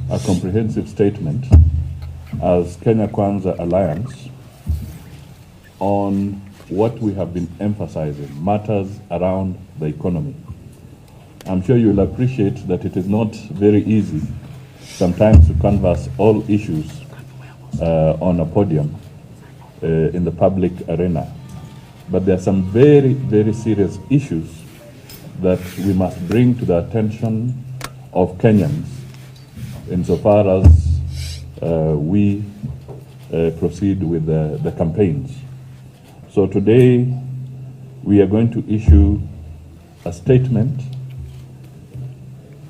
a comprehensive statement as Kenya Kwanza Alliance on what we have been emphasizing, matters around the economy. I'm sure you'll appreciate that it is not very easy sometimes to canvass all issues on a podium in the public arena. But there are some very, very serious issues that we must bring to the attention of Kenyans insofar as we proceed with the campaigns. So today we are going to issue a statement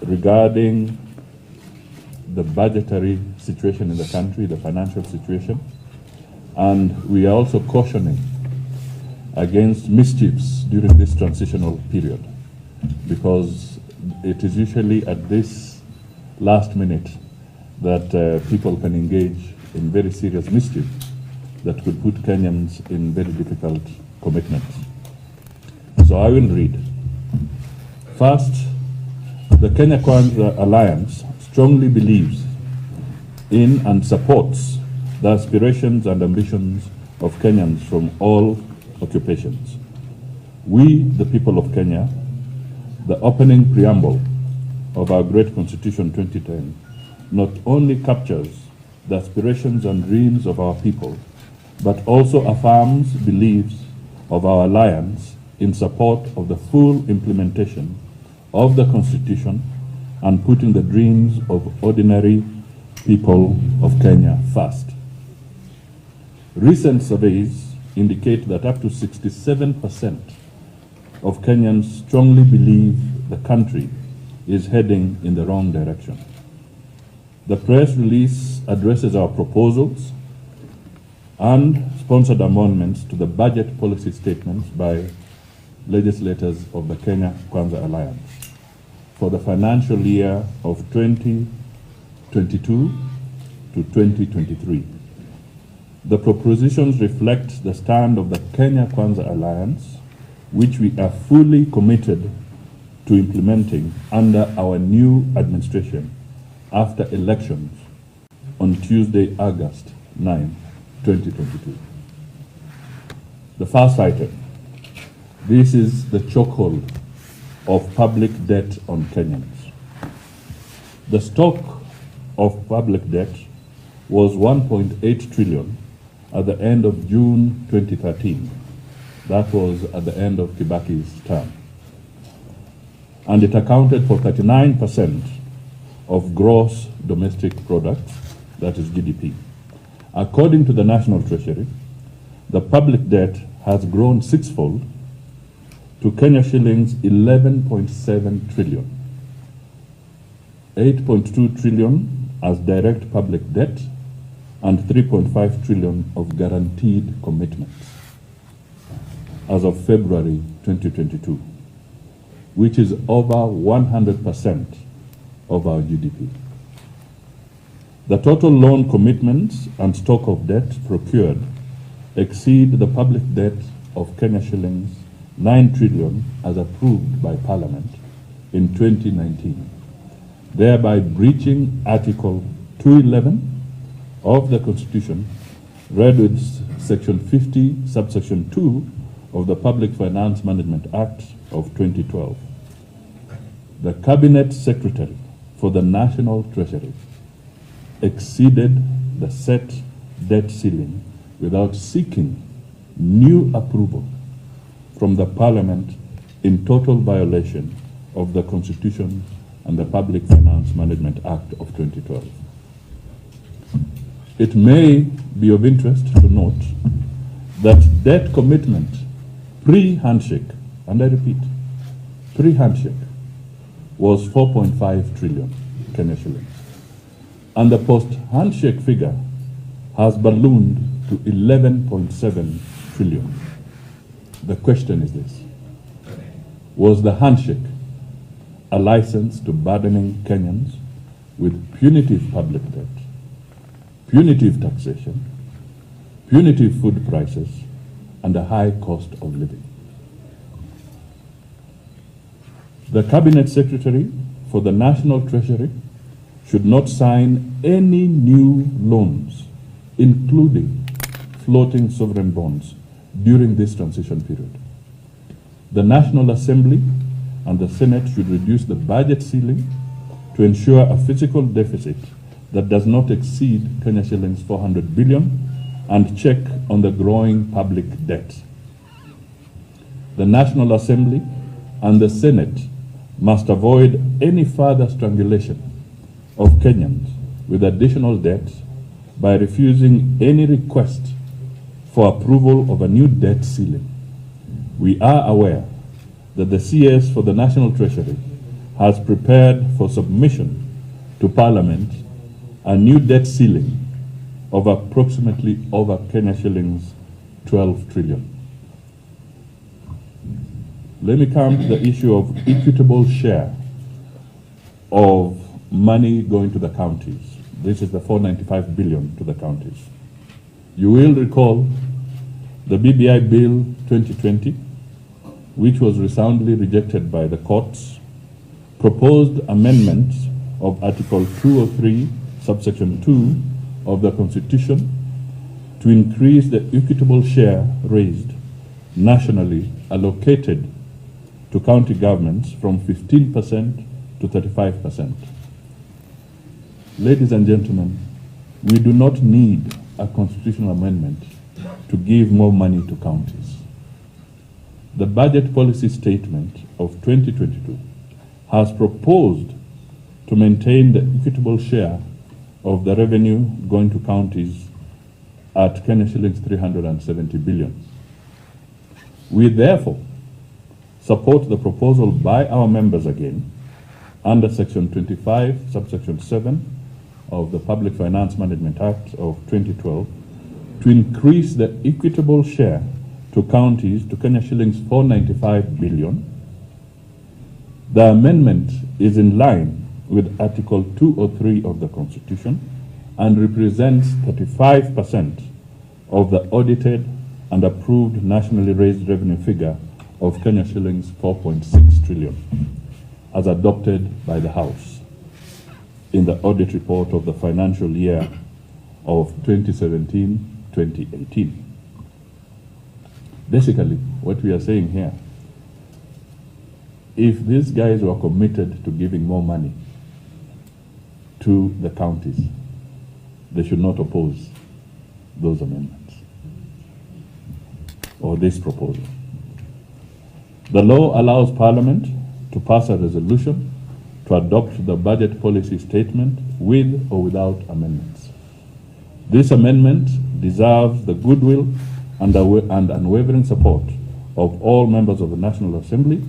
regarding the budgetary situation in the country, the financial situation, and we are also cautioning against mischiefs during this transitional period, because it is usually at this last minute that people can engage in very serious mischief that could put Kenyans in very difficult commitments. So I will read. First, the Kenya Kwanza Alliance strongly believes in and supports the aspirations and ambitions of Kenyans from all occupations. We, the people of Kenya, the opening preamble of our great Constitution 2010, not only captures the aspirations and dreams of our people, but also affirms beliefs of our alliance in support of the full implementation of the Constitution and putting the dreams of ordinary people of Kenya first. Recent surveys indicate that up to 67% of Kenyans strongly believe the country is heading in the wrong direction. The press release addresses our proposals and sponsored amendments to the budget policy statements by legislators of the Kenya Kwanza Alliance for the financial year of 2022 to 2023. The propositions reflect the stand of the Kenya Kwanza Alliance, which we are fully committed to implementing under our new administration after elections on Tuesday, August 9, 2022. The first item. This is the chokehold of public debt on Kenyans. The stock of public debt was 1.8 trillion at the end of June 2013. That was at the end of Kibaki's term. And it accounted for 39% of gross domestic product, that is GDP. According to the National Treasury, the public debt has grown sixfold to Kenya shillings 11.7 trillion, 8.2 trillion as direct public debt, and 3.5 trillion of guaranteed commitments as of February 2022, which is over 100% of our GDP. The total loan commitments and stock of debt procured exceed the public debt of Kenya shillings 9 trillion as approved by Parliament in 2019, thereby breaching Article 211 of the Constitution, read with Section 50, Subsection 2 of the Public Finance Management Act of 2012. The Cabinet Secretary for the National Treasury exceeded the set debt ceiling without seeking new approval from the Parliament in total violation of the Constitution and the Public Finance Management Act of 2012. It may be of interest to note that debt commitment pre-handshake, and I repeat, pre-handshake, was 4.5 trillion Kenya shillings. And the post-handshake figure has ballooned to 11.7 trillion. The question is this: was the handshake a license to burdening Kenyans with punitive public debt, punitive taxation, punitive food prices, and a high cost of living? The Cabinet Secretary for the National Treasury should not sign any new loans, including floating sovereign bonds, during this transition period. The National Assembly and the Senate should reduce the budget ceiling to ensure a fiscal deficit that does not exceed Kenya shillings 400 billion and check on the growing public debt. The National Assembly and the Senate must avoid any further strangulation of Kenyans with additional debt by refusing any request for approval of a new debt ceiling. We are aware that the CS for the National Treasury has prepared for submission to Parliament a new debt ceiling of approximately over Kenya shillings 12 trillion. Let me come to the issue of equitable share of money going to the counties. This is the 495 billion to the counties. You will recall the BBI Bill 2020, which was resoundingly rejected by the courts, proposed amendments of Article 203, subsection 2 of the Constitution to increase the equitable share raised nationally allocated to county governments from 15% to 35%. Ladies and gentlemen, we do not need a constitutional amendment to give more money to counties. The budget policy statement of 2022 has proposed to maintain the equitable share of the revenue going to counties at Kenya shillings 370 billion. We therefore support the proposal by our members again under Section 25, subsection 7 of the Public Finance Management Act of 2012 to increase the equitable share to counties to Kenya shillings 495 billion. The amendment is in line with Article 203 of the Constitution and represents 35% of the audited and approved nationally raised revenue figure of Kenya shillings 4.6 trillion, as adopted by the House in the audit report of the financial year of 2017-2018. Basically, what we are saying here, if these guys were committed to giving more money to the counties, they should not oppose those amendments or this proposal. The law allows Parliament to pass a resolution to adopt the budget policy statement with or without amendments. This amendment deserves the goodwill and unwavering support of all members of the National Assembly,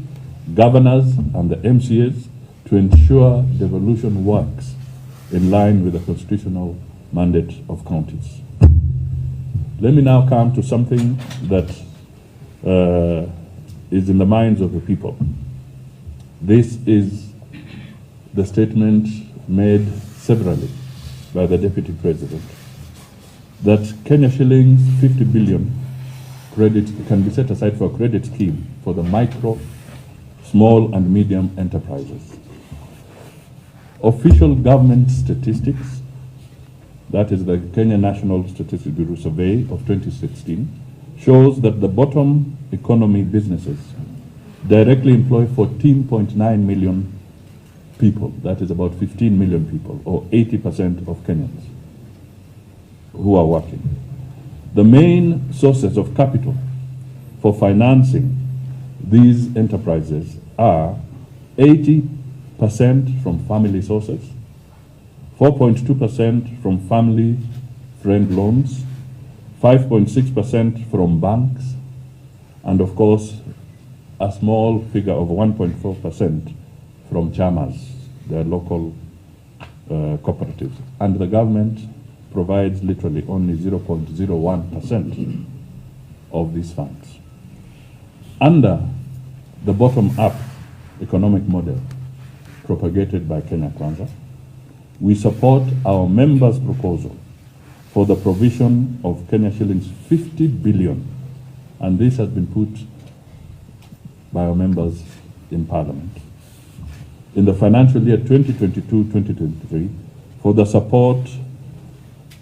governors and the MCAs to ensure devolution works in line with the constitutional mandate of counties. Let me now come to something that is in the minds of the people. This is the statement made severally by the Deputy President that Kenya shillings 50 billion credit can be set aside for a credit scheme for the micro, small and medium enterprises. Official government statistics, that is the Kenya National Statistics Bureau survey of 2016, shows that the bottom economy businesses directly employ 14.9 million people, that is about 15 million people, or 80% of Kenyans who are working. The main sources of capital for financing these enterprises are 80% from family sources, 4.2% from family friend loans, 5.6% from banks, and of course, a small figure of 1.4% from chamas, their local cooperatives. And the government provides literally only 0.01% of these funds. Under the bottom-up economic model propagated by Kenya Kwanza, we support our members' proposal for the provision of Kenya shillings 50 billion, and this has been put by our members in Parliament. In the financial year 2022-2023, for the support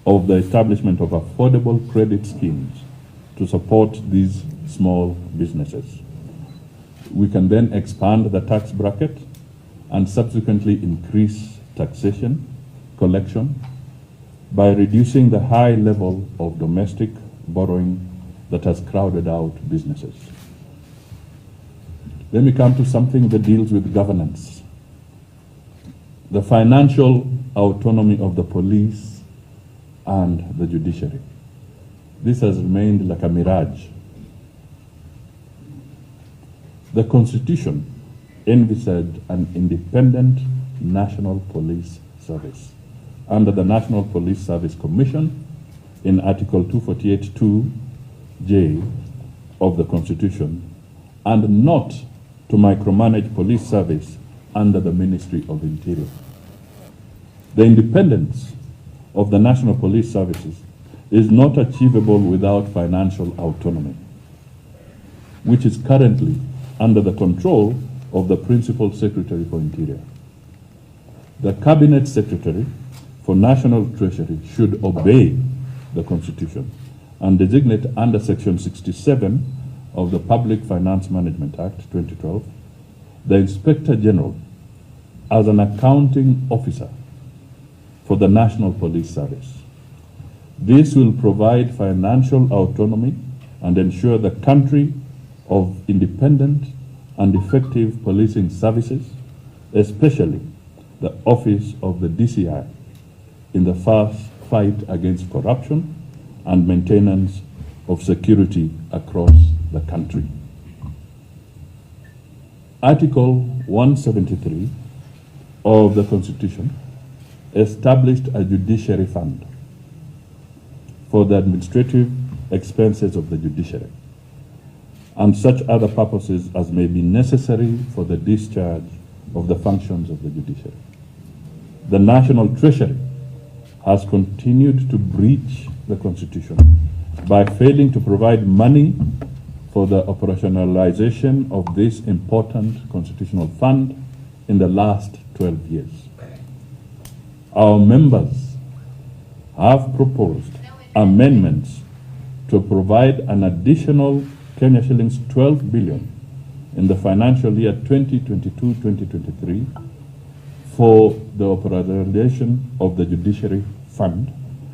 of the establishment of affordable credit schemes to support these small businesses. We can then expand the tax bracket and subsequently increase taxation collection by reducing the high level of domestic borrowing that has crowded out businesses. Let me come to something that deals with governance. The financial autonomy of the police and the judiciary. This has remained like a mirage. The Constitution envisaged an independent National Police Service under the National Police Service Commission in Article 248(2)J of the Constitution, and not to micromanage police service under the Ministry of Interior. The independence of the National Police Services is not achievable without financial autonomy, which is currently under the control of the Principal Secretary for Interior. The Cabinet Secretary for National Treasury should obey the Constitution and designate under Section 67 of the Public Finance Management Act 2012 the Inspector General as an accounting officer for the National Police Service. This will provide financial autonomy and ensure the country of independent and effective policing services, especially the Office of the DCI, in the fight against corruption and maintenance of security across the country. Article 173 of the Constitution established a judiciary fund for the administrative expenses of the judiciary and such other purposes as may be necessary for the discharge of the functions of the judiciary. The National Treasury has continued to breach the Constitution by failing to provide money for the operationalization of this important constitutional fund in the last 12 years. Our members have proposed amendments to provide an additional Kenya shillings 12 billion in the financial year 2022-2023 for the operationalization of the Judiciary Fund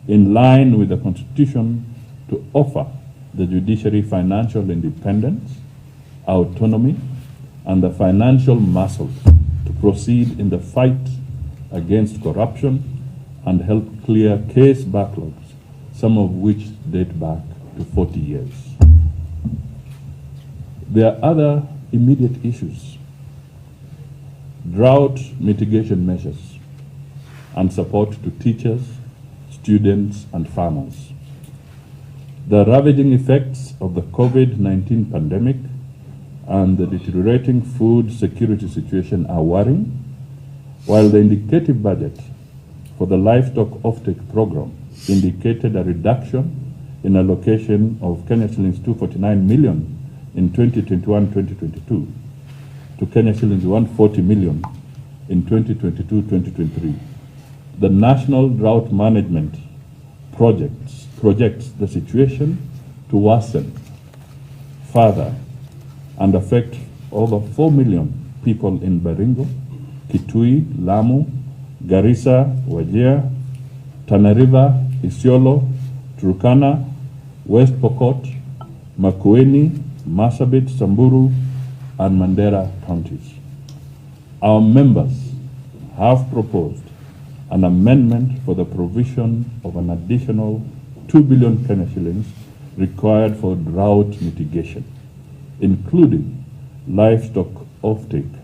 in line with the Constitution to offer the judiciary financial independence, autonomy, and the financial muscle to proceed in the fight against corruption and help clear case backlogs, some of which date back to 40 years. There are other immediate issues: drought mitigation measures and support to teachers, students, and farmers. The ravaging effects of the COVID-19 pandemic and the deteriorating food security situation are worrying, while the indicative budget for the livestock offtake program indicated a reduction in allocation of Kenya shillings 249 million in 2021-2022 to Kenya shillings 140 million in 2022-2023. The National Drought Management projects the situation to worsen further and affect over 4 million people in Baringo, Kitui, Lamu, Garissa, Wajir, Tana River, Isiolo, Turkana, West Pokot, Makueni, Marsabit, Samburu, and Mandera counties. Our members have proposed an amendment for the provision of an additional 2 billion Kenya shillings required for drought mitigation, including livestock offtake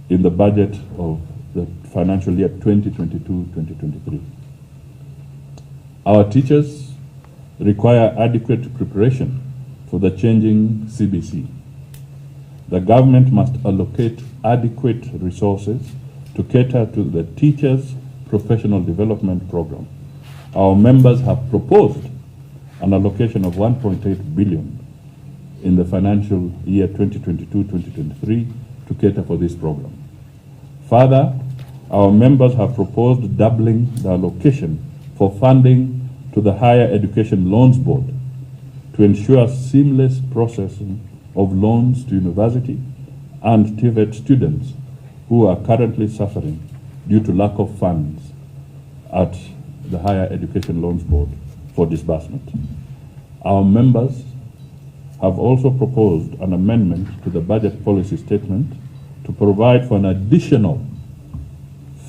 in the budget of the financial year 2022-2023. Our teachers require adequate preparation for the changing CBC. The government must allocate adequate resources to cater to the teachers' professional development program. Our members have proposed an allocation of 1.8 billion in the financial year 2022-2023 to cater for this program. Further, our members have proposed doubling the allocation for funding to the Higher Education Loans Board to ensure seamless processing of loans to university and TVET students who are currently suffering due to lack of funds at the Higher Education Loans Board for disbursement. Our members have also proposed an amendment to the budget policy statement to provide for an additional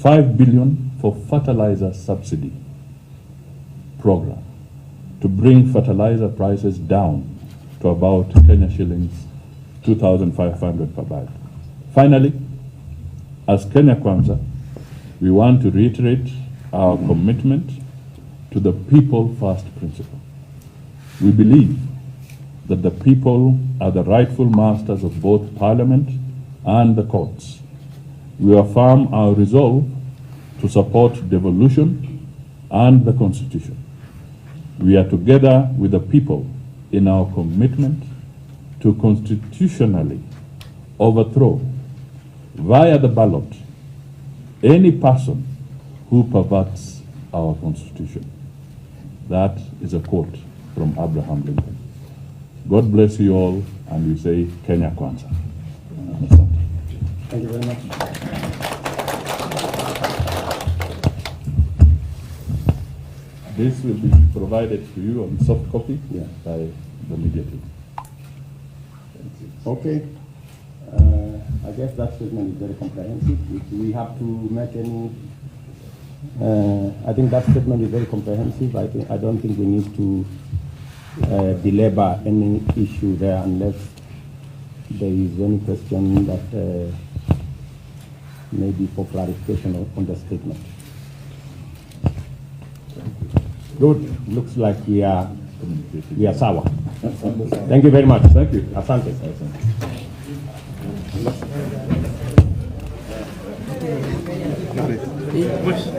5 billion for fertilizer subsidy program to bring fertilizer prices down to about Kenya shillings 2,500 per bag. Finally, as Kenya Kwanza, we want to reiterate our commitment to the people first principle. We believe that the people are the rightful masters of both Parliament and the courts. We affirm our resolve to support devolution and the Constitution. We are together with the people in our commitment to constitutionally overthrow via the ballot any person who perverts our Constitution. That is a quote from Abraham Lincoln. God bless you all, and we say Kenya Kwanza. Thank you very much. This will be provided to you on soft copy by the media team. Okay. I guess that statement is very comprehensive. If we have to make any, I think that statement is very comprehensive. I don't think we need to belabor any issue there unless there is any question that may be for clarification on the statement. Good. Looks like we are sour. Thank you very much. Thank you. Asante. Pues